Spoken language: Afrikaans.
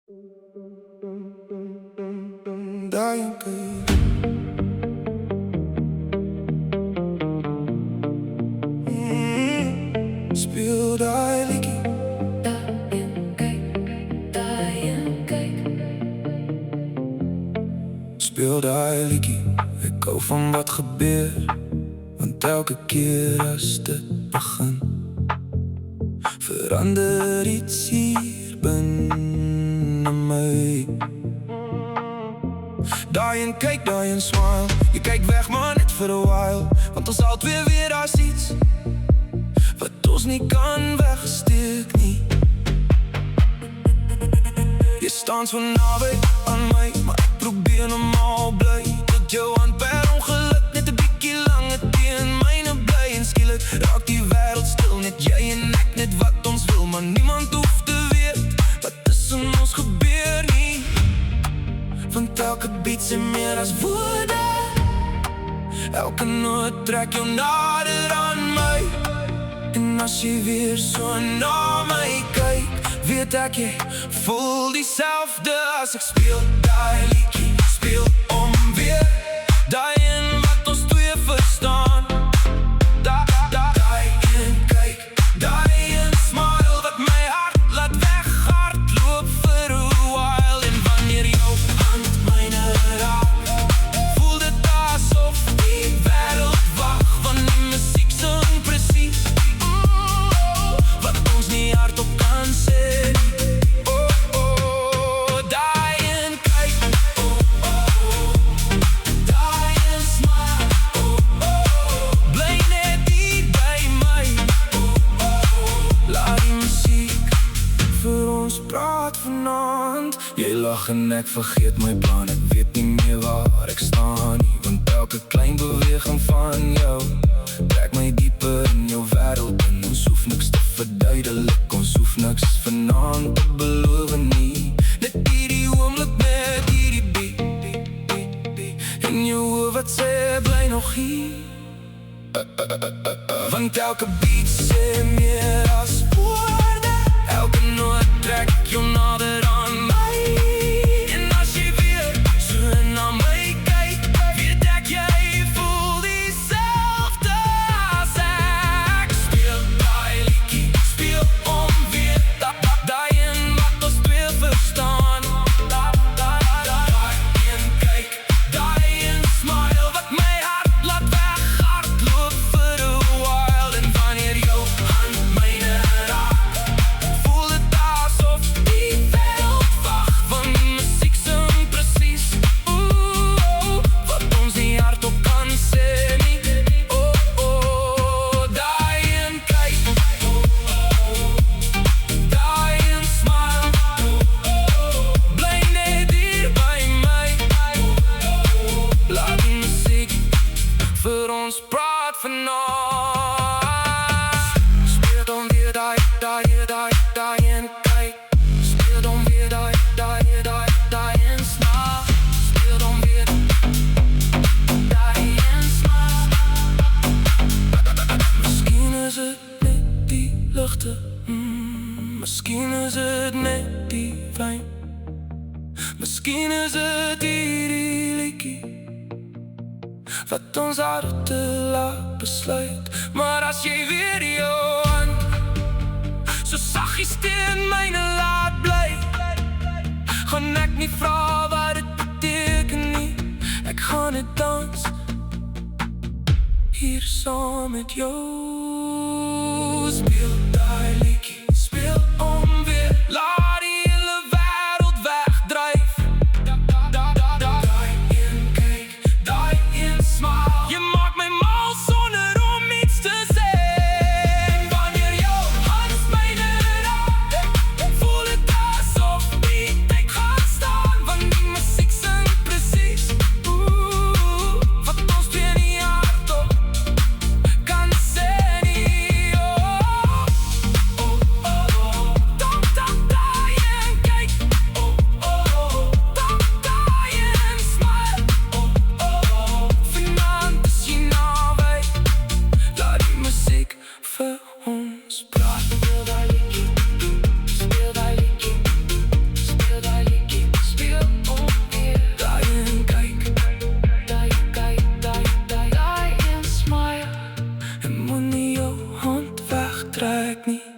Dying good. Speel die liedjie. Speel die liedjie. Ek hou van wat gebeur, want elke keer as dit begin, verander iets hier binne my. Daai en kyk, daai en smile. Jy kyk weg maar net vir 'n while, want ons al twee weet daar's iets wat ons nie kan wegsteek nie. Jy staan so naby aan my, maar ek probeer normaal bly. Tot jou hand per ongeluk net 'n bietjie langer teen myne bly. En skielik raak die wêreld stil, net jy en ek, net wat ons wil. Maar niemand hoef te weet wat tussen ons gebeur nie, want elke beat sê meer as woorde. Elke noot trek jou nader aan my. En as jy weer so na my kyk, weet ek jy voel dieselfde as ek speel die liedjie. Speel om weer die en wat ons twee verstaan. Die en kyk, die en smile, wat my hart laat weghardloop vir 'n while. En wanneer jou hand myne raak, voel dit asof die wêreld wag, want die musiek sing presies wat ons nie hardop kan sê. Jy lag en ek vergeet my plan. Ek weet nie meer waar ek staan nie, want elke klein beweging van jou trek my dieper in jou wêreld in. Ons hoef niks te verduidelik, ons hoef niks vanaand te beloof nie. Net hierdie oomblik met hierdie beat in jou oor wat sê bly nog hier. Want elke beat sê meer as woorde. Elke noot trek jou nader aan my. En as jy weer so na my kyk, weet ek jy voel dieselfde as ek. Speel die liedjie, speel om weer die en wat ons twee verstaan. Die en kyk, die en smile, wat my hart laat weghardloop vir 'n while. En wanneer jou hand myne raak, voel dit asof die wêreld wag, want die musiek sing presies wat ons nie hardop kan sê nie. Die en kyk, die en smile, bly net hier by my. Laat die musiek vir ons praat vanaand. Speel dan weer die en kyk. Speel dan weer die en smile. Speel dan weer die en smile. Miskien is het net die ligte, miskien is het net die wyn, miskien is het hierdie liedjie wat ons harte laat besluit. Maar as jy weer jou hand so saggies teen myne laat bly, gaan ek nie vra wat dit beteken nie. Ek gaan net dans hier saam met jou. Speel die liedjie, speel om weer. Laat die hele wêreld wegdryf. Die en kyk, die en smile. Jy maak my mal sonder om iets te sê. Wanneer jou hand myne raak, voel dit asof die tyd gaan staan, want die musiek sing presies wat ons twee nie hardop kan sê nie. trek nie.